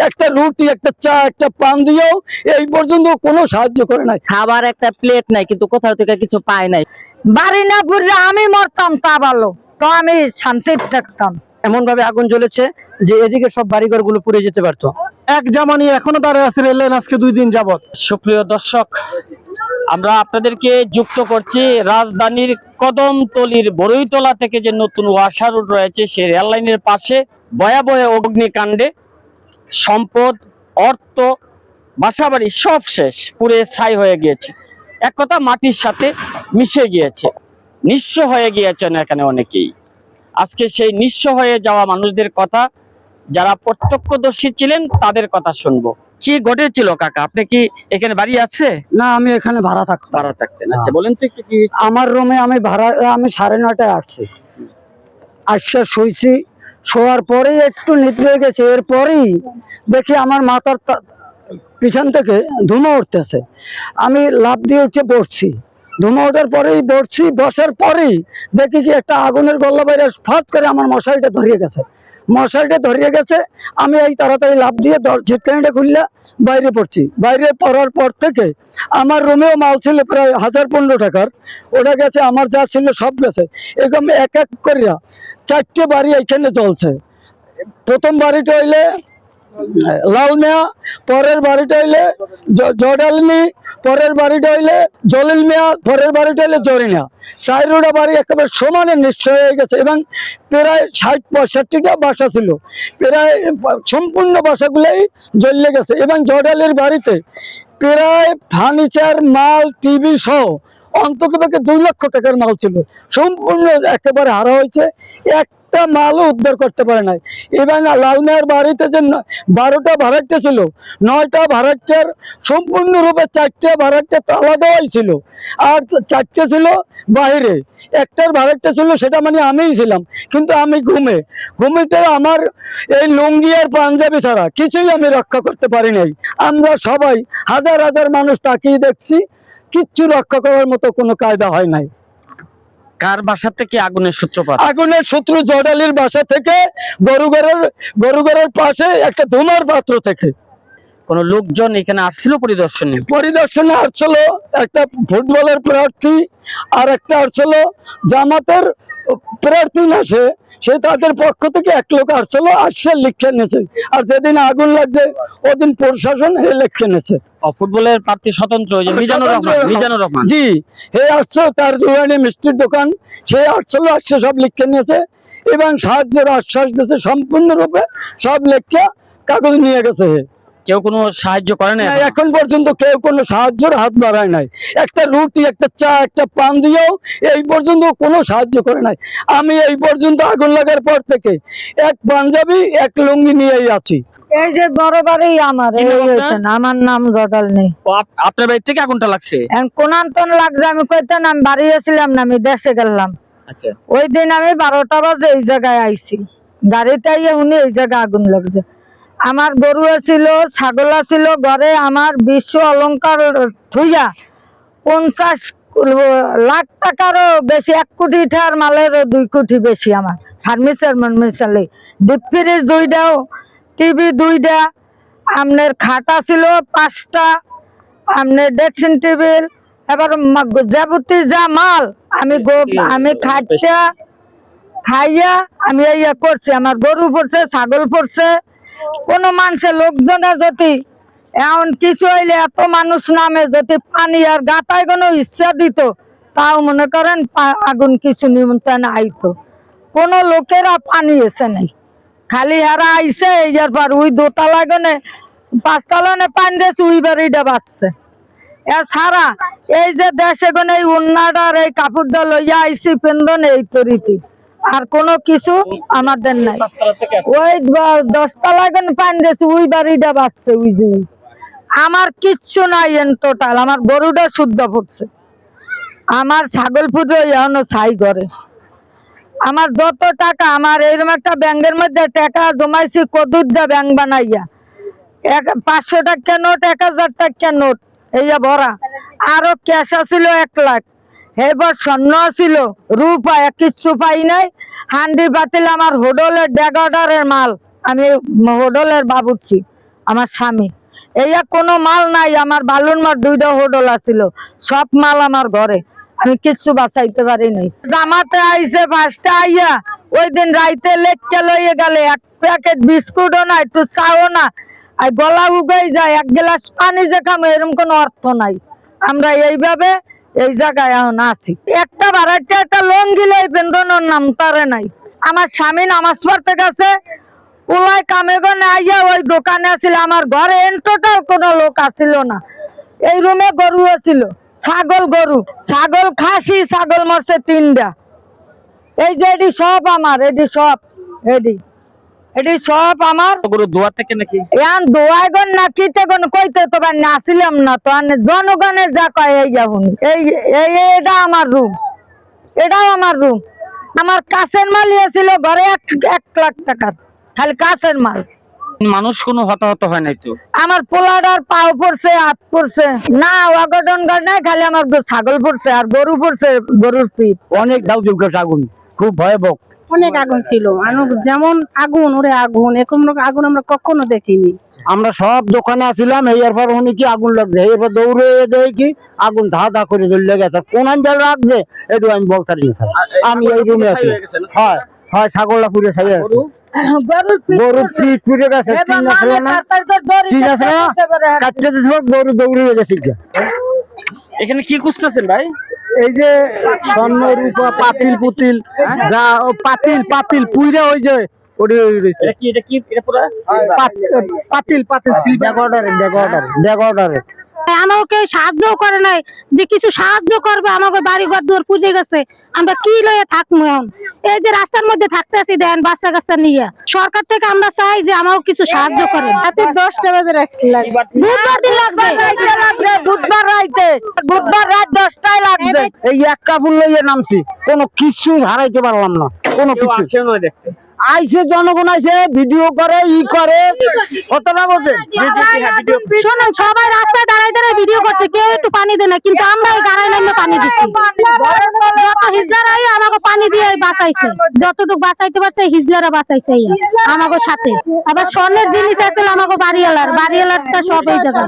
একটা রুটি, একটা চা, একটা পান দিয়েও এই পর্যন্ত কোনো সাহায্য করে নাই। খাবার একটা প্লেট নাই, কিন্তু কোথাও থেকে কিছু পায় নাই। বাড়ি না পুড়লে আমি মরতাম তা ভালো, তো আমি শান্তিতে থাকতাম। এমন ভাবে আগুন জ্বলেছে যে এদিকে সব বাড়িঘর গুলো পুড়ে যেতে পারতো। এক জামানি এখনো দাঁড়িয়ে আছে রেল লাইন, আজকে 2 দিন যাবত। সুপ্রিয় দর্শক, আমরা আপনাদেরকে যুক্ত করছি রাজধানীর কদমতলীর বড়ইতলা থেকে যে নতুন ওয়াসা রোড রয়েছে সেই রেল লাইনের পাশে ভয়াবহ অগ্নিকাণ্ডে সম্পদ, অর্থ, বাসাবাড়ি সব শেষ, পুড়ে ছাই হয়ে গিয়েছে। এক কথা মাটির সাথে মিশে গিয়েছে, নিঃস্ব হয়ে গিয়েছেন এখানে অনেকেই। আজকে সেই নিঃস্ব হয়ে যাওয়া মানুষদের কথা, যারা প্রত্যক্ষদর্শী ছিলেন তাদের কথা শুনবো। কি ঘটেছিল কাকা? আপনি কি এখানে বাড়ি আছে? না, আমি এখানে ভাড়া থাকতাম। ভাড়া থাকতেন? আচ্ছা, বলেন তো একটু কি হয়েছে? আমার রুমে আমি 9:30টায় আসছি, আসছে শুয়েছি। শোয়ার পরেই একটু নিদ্রে গেছে, এরপরেই দেখি আমার মাথার পিছন থেকে ধুমা উঠতেছে। আমি লাফ দিয়ে উঠে পড়ছি, ধুমা ওঠার পরেই বসছি, বসার পরেই দেখি কি একটা আগুনের গল্লা বাইরে ফাট করে আমার মশারিটা ধরিয়ে গেছে। আমি এই তাড়াতাড়ি লাফ দিয়ে ছিটকানিটা খুললে বাইরে পড়ছি। বাইরে পড়ার পর থেকে আমার রুমেও মাল ছিল প্রায় 1015 টাকার, ওটা গেছে, আমার যা ছিল সব গেছে। এরকম এক এক করিয়া 4টে বাড়ি এখানে চলছে। প্রথম বাড়িটা হইলে লাল মিয়া, পরের বাড়িটা হইলে জডালনি, পরের বাড়িটা হইলে জলিল মিয়া, পরের বাড়িটা হইলে জরিনা। 4টা বাড়ি একেবারে সমানে নিশ্চয় হয়ে গেছে এবং প্রায় 60-65টা বাসা ছিল, প্রায় সম্পূর্ণ বাসাগুলাই জ্বলে গেছে। এবং জডালির বাড়িতে প্রায় ফার্নিচার, মাল, টিভি সহ অন্ততপক্ষে 2 লক্ষ টাকার মাল ছিল, সম্পূর্ণ একেবারে হারা হয়েছে। একটা মালও উদ্ধার করতে পারে নাই। এবং লালমিয়ার বাড়িতে যে 12টা ভাড়াটে ছিল, 9টা ভাড়াটার সম্পূর্ণরূপে 4টে ভাড়াটে তালা দেওয়াই ছিল, আর 4টে ছিল বাইরে। একটার ভাড়াটে ছিল, সেটা মানে আমিই ছিলাম, কিন্তু আমি ঘুমিতে আমার এই লুঙ্গি আর পাঞ্জাবি ছাড়া কিছুই আমি রক্ষা করতে পারি নাই। আমরা সবাই হাজার হাজার মানুষ তাকিয়ে দেখছি, কিচ্ছু রক্ষা করার মতো কোনো কায়দা হয় নাই। কার বাসা থেকে আগুনের সূত্রপাত? আগুনের শত্রু জডালির বাসা থেকে, গরুঘরের পাশে একটা ধুমার পাত্র থেকে। কোন লোকজন এখানে আসছিল পরিদর্শনে? পরিদর্শনে আসছিল একটা ফুটবলের প্রার্থী, আর একটা আসছিল জামাতের প্রার্থী না, সে তাদের পক্ষ থেকে এক লোক আসছিল, আসছে লিখে নিয়েছে। আর যেদিন আগুন লাগছে ওদিন প্রশাসন হে লিখে নিয়েছে। ফুটবলের প্রার্থী স্বতন্ত্র, ওই যে মিজানুর রহমান। জি, হে আসছে, তার জুয়ানি মিষ্টির দোকান, সে আসছিল, আসছে সব লিখে নিয়েছে এবং সাহায্যের আশ্বাস দিয়েছে। সম্পূর্ণরূপে সব লেখা কাগজ নিয়ে গেছে। কেউ কোনো সাহায্য করে না এখন পর্যন্ত? কেউ কোনো সাহায্যের হাত বাড়ায় নাই। একটা রুটি, একটা চা, একটা পান দিয়েও এই পর্যন্ত কোনো সাহায্য করে নাই। আমি এই পর্যন্ত আগুন লাগার পর থেকে এক পাঞ্জাবি, এক লুঙ্গি নিয়েই আছি। এই যে বড় বাড়ি আমার, আমার নাম জডালনি। আপনার বাড়ি থেকে আগুনটা লাগছে? কোনান্তন লাগছে, আমি কইতাম আমি বাড়ি আসছিলাম না, আমি দেশে গেলাম। আচ্ছা, ওই দিন আমি 12টা বাজে এই জায়গায় আইছি, গাড়িতে আইয়া উনি এই জায়গায় আগুন লাগছে। আমার গরু ছিল, ছাগল ছিল ঘরে, আমার বিশ্ব অলংকার থুইয়া 50 লাখ টাকারও বেশি, 1 কোটি টাকার মালের 2 কোটি বেশি আমার ফার্নিচার মিশালে। ডিপ ফ্রিজ 2টাও, টিভি 2টা, আপনার খাটা ছিল 5টা, আপনার ড্রেসিং টেবিল, এবার যাবতীয় যা মাল আমি খাইয়া আমি ইয়া করছি। আমার গরু পড়ছে, ছাগল পড়ছে। কোনো মানুষের লোকজনে যদি এমন কিছু হইলে এত মানুষ নামে যদি পানি আর গাতায় কোনো ইচ্ছা দিত, তাও মনে করেন আগুন কিছু নিমন্ত্রণ আইতো। কোনো লোকেরা পানি এসে নাই, খালি হারা আইসে। ইয়ার পর ওই 2তলা গনে 5তলা পানি দিয়েছে, ওই বাড়িটা বাঁচছে। এছাড়া এই যে দেশে গনে এই উন্নাটার এই কাপড়টা লইয়া আইসি পেন্দন এই তরিতি, আর কোনো কিছু আমাদের নাই। ওই 10তলা গনে পানি দিয়েছে, ওই বাড়িটা বাঁচছে। ওই যে আমার কিচ্ছু নাই এন টোটাল। আমার গরুটা শুদ্ধ পড়ছে, আমার ছাগল পুজো এখনো ছাই করে। আমার যত টাকা, আমার এইরকম একটা ব্যাংকের মধ্যে টাকা জমাইছি, কদুরদা ব্যাংক বানাইয়া, 500 টাকা নোট, 1000 টাকা নোট এইয়া ভরা। আরো ক্যাশ আছিল 1 লাখ, এবার স্বর্ণ ছিল, রূপা কিছু পাই নাই। হান্ডি বাতিল আমার হোডলের ড্যাগাডারের মাল, আমি হোডলের বাবুরছি, আমার স্বামী। এইয়া কোনো মাল নাই, আমার বালুর মার 2টা হোটেল আছিল, সব মাল আমার ঘরে, আমি কিচ্ছু বাঁচাইতে পারি নাই। জামাতে আইছে 5টা আইয়া ওই দিন রাইতে লেখকে লইয়ে গেলে 1 প্যাকেট বিস্কুটও না, একটু চাও না, আর গলা উগাই যায়, 1 গ্লাস পানি যে খামো এরকম কোনো অর্থ নাই। আমরা এইভাবে এই জায়গায় এখন আছি। একটা ভাড়াটা একটা লঙ্গি লই বেন্দনের নাম তারে নাই। আমার স্বামী নামাজ পড়তে গেছে, ওলাই কামে গনে আইয়া ওই দোকানে আছিল, আমার ঘরে এন টোটাল কোনো লোক আসিল না। এই রুমে গরু আছিল, গরু ছাগল খাসি, ছাগল মরছে 3টা। এই যে এটি সব আমার, এটি সব এটি সব আমার। গরু দোয়া থেকে নাকি এখন দোয়াই গন না কিতে গন কইতে তো বা নাছিলাম না তো, জনগণের যা কয় এই যাবুন। এটা আমার রুম, এটাও আমার রুম। আমার কাছের মাল ছিল ঘরে 1 লাখ টাকার, খালি কাছের মাল। মানুষ কোনো হতাহত হয় নাই তো? আমার পোলাডার পাও পড়ছে, হাত পড়ছে না, অঘটন নাই, খালি আমার ছাগল পড়ছে আর গরু পড়ছে, গরুর পিঠ। অনেক দাউ আগুন, খুব ভয়াবহ। অনেক আগুন ছিল, যেমন আগুন ওরে আগুন, এরকম আগুন আমরা কখনো দেখিনি। আমরা সব দোকানে আছিলাম, এরপর উনি কি আগুন লাগছে, এরপর দৌড়ে দেয় কি আগুন ধা ধা করে জ্বলে গেছে। কোন আঞ্জাল রাখছে একটু আমি বলতে পারি না। আমি এই রুমে আছি। হয় হয় ছাগলটা পুড়ে ছাই আছে, গরুর পিঠ পুড়ে গেছে, টিন আছে না, টিন আছে না, কাটতে গরু দৌড়ে গেছে। এখানে কি খুঁজতেছেন ভাই? এই যে স্বর্ণ রূপা পাতিল পুতিল যা পাতিল পুইরা ওই যে এটা কি এটা পুরো পাতিল ডেকর্ডারে আমাকে সাহায্য করে নাই, যে কিছু সাহায্য করবে, আমাকে বাড়ি ঘর দুয়ার পুড়ে গেছে, আমরা কি লয়ে থাকবো এখন? এই যে রাস্তার মধ্যে থাকতে আছি দেন বাচ্চা কাচ্চা নিয়ে, সরকার থেকে আমরা চাই যে আমাকে কিছু সাহায্য করেন। রাতে 10টা বাজে বুধবার দিন লাগছে, বুধবার রাত 10টায় লাগছে। এই একটা ফুল লইয়ে নামছি, কোনো কিছু হারাইতে পারলাম না, কোনো কিছু। আইসে জনগণ আইসে ভিডিও করে করে কতটা বোঝেন। শোনেন, সবাই রাস্তায় দাঁড়ায় দাঁড়ায় ভিডিও করছে, কেউ একটু পানি দেয় না, কিন্তু আমরা এই গাড়াই নামে পানি দিচ্ছি। যত হিজলারাই আমাকে পানি দিয়ে বাঁচাইছে, যতটুকু বাঁচাইতে পারছে হিজলারা বাঁচাইছে আমাকে সাথে। আবার স্বর্ণের জিনিস আছে আমাকে বাড়িওয়ালারটা সব এই জায়গা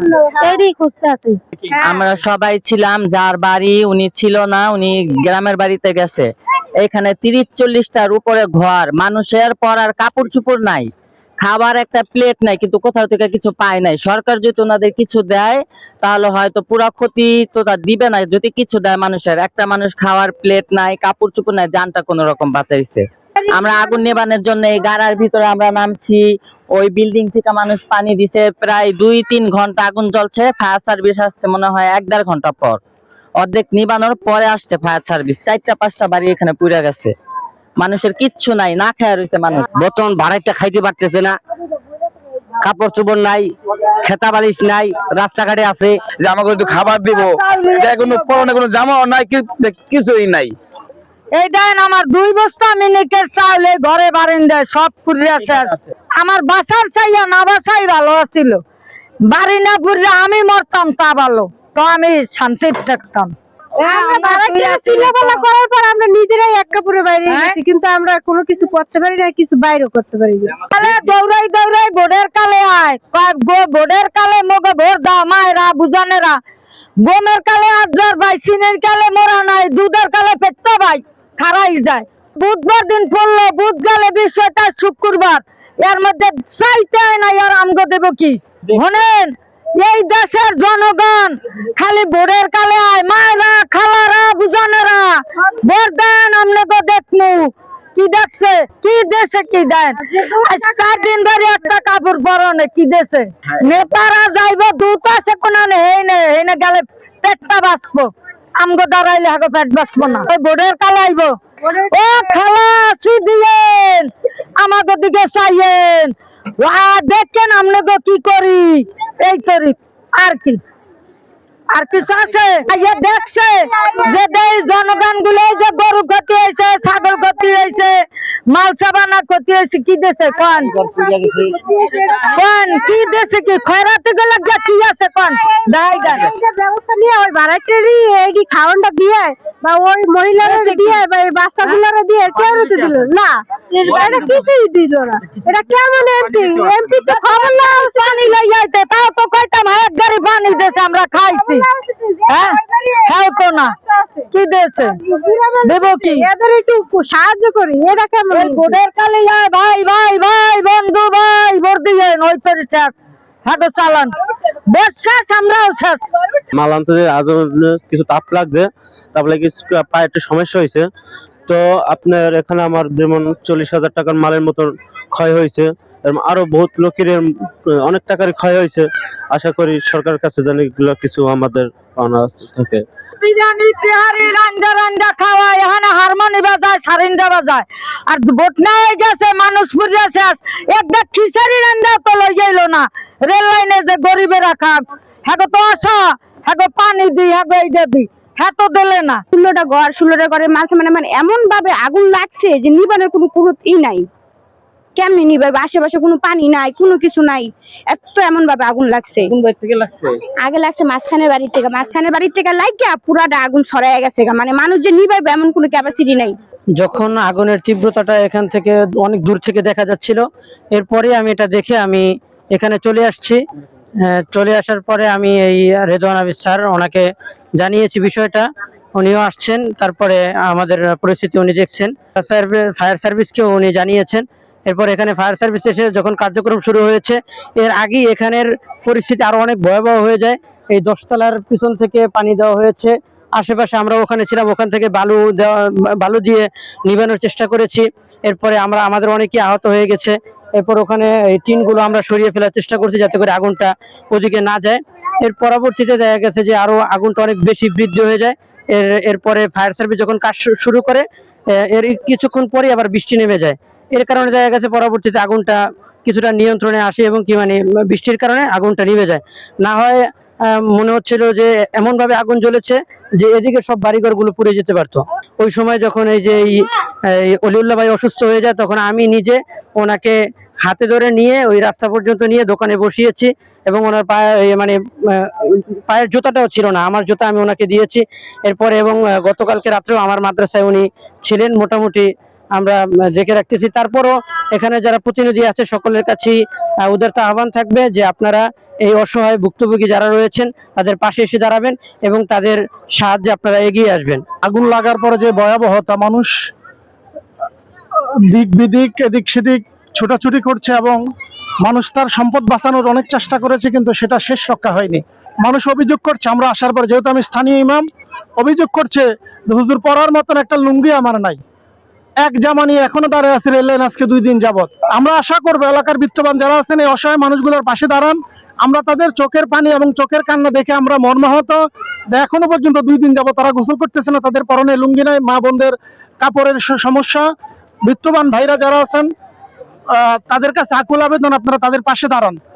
এরই খুঁজতে আছি। আমরা সবাই ছিলাম, যার বাড়ি উনি ছিল না, উনি গ্রামের বাড়িতে গেছে। এখানে 30-40টার উপরে ঘর, মানুষের পরার কাপড় চোপড় নাই, খাবার একটা প্লেট নাই, কিন্তু কোথাও থেকে কিছু পায় নাই। সরকার যদি ওনাদের কিছু দেয় তাহলে হয়তো পুরা ক্ষতি তো তা দিবে না, যদি কিছু দেয় মানুষের। একটা মানুষ খাওয়ার প্লেট নাই, কাপড় চোপড় নাই, জানটা কোন রকম বাঁচাইছে। আমরা আগুন নেবানোর জন্য এই গাড়ার ভিতরে আমরা নামছি, ওই বিল্ডিং থেকে মানুষ পানি দিছে, প্রায় 2-3 ঘন্টা আগুন জ্বলছে। ফায়ার সার্ভিস আসতে মনে হয় 1-1.5 ঘন্টা পর, অর্ধেক নিবানোর পরে আসছে ফায়ার সার্ভিস। 4টা-5টা বাড়ি এখানে পুড়ে গেছে, মানুষের কিচ্ছু নাই, না খেয়ে রয়েছে মানুষ। বর্তমান ভাড়াটা খাইতে পারতেছে না, কাপড় চোপড় নাই, খেতা বালিশ নাই, রাস্তাঘাটে আছে যে আমাকে একটু খাবার দিব, কোনো পরনে কোনো জামাও নাই, কিছুই নাই। এই দেন আমার 2 বস্তা মিনিকের চাউল এই ঘরে বারান্দায় সব পুড়ে শেষ। আমার বাসার চাইয়া না বাসাই ভালো ছিল, বাড়ি না পুড়লে আমি মরতাম তা ভালো, তো আমি শান্তিতে থাকতাম। করার পর আমরা নিজেরাই এক কাপড়ে বাইরে গেছি, কিন্তু আমরা কোনো কিছু করতে পারি না, কিছু বাইরেও করতে পারি না। দৌড়াই বোর্ডের কালে আয়, বোর্ডের কালে মগে ভোর দাও মায়েরা বুঝানেরা, গমের কালে আজার ভাই, সিনের কালে মোরা নাই, দুধের কালে পেটটা ভাই খারাই যায়। বুধবার দিন পড়লো, বুধ গেলে বিষয়টা শুক্রবার, এর মধ্যে চাইতে না আর আমগো দেব কি? শোনেন, এই দেশের জনগণ খালি বোর্ডের কালে আয়, মায়েরা খালারা বুঝানেরা ভোট দেন, আমনে দেখমু কি দেখছে, কি দেশে কি দেন। 4 দিন ধরে একটা কাপড় পরনে কি দেশে। নেতারা যাইব দুধ আছে কোনানে, হেনে গেলে পেটটা বাঁচবো, আমগো দাঁড়াইলে হাগো পেট বাঁচবো না। ওই বোর্ডের কালে আইব, ও খালা দিয়েন আমাকে দিকে চাইয়েন, দেখছেন আমনে গো কি করি, এই তরি আর কিছু আছে। দেখছে যে জনগণ গুলো যে গরু ক্ষতি হয়েছে, ছাগল ক্ষতি হয়েছে, মাল সাবানা ক্ষতি হয়েছে, কি দেশে কোন কি দেশে কি খয়রাতি গুলো কি আছে কোন ব্যবস্থা নিয়ে ওই ভাড়াটেরই এই খাওয়ানটা দিয়ে বা ওই মহিলারা দিয়ে বা এই বাচ্চাগুলোরা দিয়ে কেউ তো দিল না, এটা কিছুই দিল না। এটা কেমন এমপি তো খবর না পানি লইয়া খাইতে, তাও তো কইতাম এক গাড়ি পানি দিয়েছে আমরা খাইছি। হ্যাঁ হ্যাঁ তো না কি দিয়েছে, দেবো কি? এদের একটু সাহায্য করি, এরা কেমন? এই ভোটের কালে যায় ভাই ভাই ভাই বন্ধু ভাই ভোট দিয়ে ওই পরিচার হাতে চালান, বেশ শেষ, আমরাও শেষ। মাল আনতে যে আজও কিছু তাপ লাগছে, তারপরে কিছু পায়ে একটু সমস্যা হয়েছে। তো আপনার এখানে আমার যেমন 40,000 টাকার মালের মতন ক্ষয় হয়েছে, এবং আরো বহুত লোকের অনেক টাকার ক্ষয় হয়েছে। আশা করি সরকারের কাছে যেন এগুলো কিছু আমাদের পাওনা থাকে। বিরিয়ানি তিহারি রান্দা রান্দা খাওয়া, এখানে হারমোনি বাজায়, সারিন্দা বাজায়, আর ভোট না হয়ে গেছে মানুষ পুজো শেষ, একটা খিচাড়ি রান্দা তো লই যাইলো না। রেল লাইনে যে গরিবেরা খাক, হ্যাঁ তো আসা, হ্যাঁ পানি দি, হ্যাঁ এইটা দি, হ্যাঁ তো দিলে না। 16টা ঘর, 16টা ঘরের মাঝে মানে এমন ভাবে আগুন লাগছে যে নিবানের কোনো ই নাই। কেমনি নিবাবে? আশেপাশে কোনো পানি নাই, কোনো কিছু নাই, এত এমন ভাবে আগুন লাগছে। কোন বাড়ি থেকে লাগছে? আগে লাগছে মাঝখানের বাড়ির থেকে লাগিয়া পুরাটা আগুন ছড়াই গেছে, মানে মানুষ যে নিবাইবে এমন কোনো ক্যাপাসিটি নাই। যখন আগুনের তীব্রতাটা এখান থেকে অনেক দূর থেকে দেখা যাচ্ছিল, এরপরে আমি এটা দেখে আমি এখানে চলে আসছি। চলে আসার পরে আমি এই রেদওয়ান আবিদ স্যার ওনাকে জানিয়েছি বিষয়টা, উনিও আসছেন, তারপরে আমাদের পরিস্থিতি উনি দেখছেন, ফায়ার সার্ভিসকেও উনি জানিয়েছেন। এরপর এখানে ফায়ার সার্ভিস এসে যখন কার্যক্রম শুরু হয়েছে, এর আগেই এখানের পরিস্থিতি আরো অনেক ভয়াবহ হয়ে যায়। এই 10 তলার পিছন থেকে পানি দেওয়া হয়েছে, আশেপাশে আমরা ওখানে ছিলাম, ওখান থেকে বালু দিয়ে নিভানোর চেষ্টা করেছি। এরপরে আমাদের অনেকেই আহত হয়ে গেছে। এরপর ওখানে এই টিনগুলো আমরা সরিয়ে ফেলার চেষ্টা করছি যাতে করে আগুনটা ওদিকে না যায়। এর পরবর্তীতে দেখা গেছে যে আরো আগুনটা অনেক বেশি বৃদ্ধি হয়ে যায়। এরপরে ফায়ার সার্ভিস যখন কাজ শুরু করে, এর কিছুক্ষণ পরে আবার বৃষ্টি নেমে যায়। এর কারণে দেখা গেছে পরবর্তীতে আগুনটা কিছুটা নিয়ন্ত্রণে আসে এবং কি মানে বৃষ্টির কারণে আগুনটা নিভে যায়। না হয় মনে হচ্ছিল যে এমন ভাবে আগুন জ্বলেছে যে এদিকে সব বাড়িঘরগুলো পুড়ে যেতে পারতো। ওই সময় যখন এই যে অলিউল্লাহ ভাই অসুস্থ হয়ে যায়, তখন আমি নিজে ওনাকে হাতে ধরে নিয়ে ওই রাস্তা পর্যন্ত নিয়ে দোকানে বসিয়েছি, এবং ওনার পায়ের জুতাটাও ছিল না, আমার জুতা আমি ওনাকে দিয়েছি। এরপরে এবং গতকালকে রাত্রেও আমার মাদ্রাসায় উনি ছিলেন, মোটামুটি আমরা দেখে রাখতেছি। তারপরও এখানে যারা প্রতিনিধি আছে সকলের কাছেই উদারতা আহ্বান থাকবে যে আপনারা এই অসহায় ভুক্তভোগী যারা রয়েছেন তাদের পাশে এসে দাঁড়াবেন এবং তাদের সাহায্যে আপনারা এগিয়ে আসবেন। আগুন লাগার পরে যে ভয়াবহতা, মানুষ দিক বিদিক এদিক সেদিক ছোটাছুটি করছে এবং মানুষ তার সম্পদ বাঁচানোর অনেক চেষ্টা করেছে, কিন্তু সেটা শেষ রক্ষা হয়নি। মানুষ অভিযোগ করছে, আমরা আসার পর যেহেতু আমি স্থানীয় ইমাম, অভিযোগ করছে হুজুর পরার মতন একটা লুঙ্গি আমার নাই, এক জামা নিয়ে এখনো দাঁড়িয়ে আছে রেল লাইন আজকে 2 দিন যাবত। আমরা আশা করবো এলাকার বিত্তবান যারা আছেন এই অসহায় মানুষগুলোর পাশে দাঁড়ান। আমরা তাদের চোখের পানি এবং চোখের কান্না দেখে আমরা মর্মাহত। এখনো পর্যন্ত 2 দিন যাবত তারা গোসল করতেছে না, তাদের পরনে লুঙ্গি নাই, মা বোনদের কাপড়ের সমস্যা। বিত্তবান ভাইরা যারা আছেন তাদের কাছে আকুল আবেদন, আপনারা তাদের পাশে দাঁড়ান।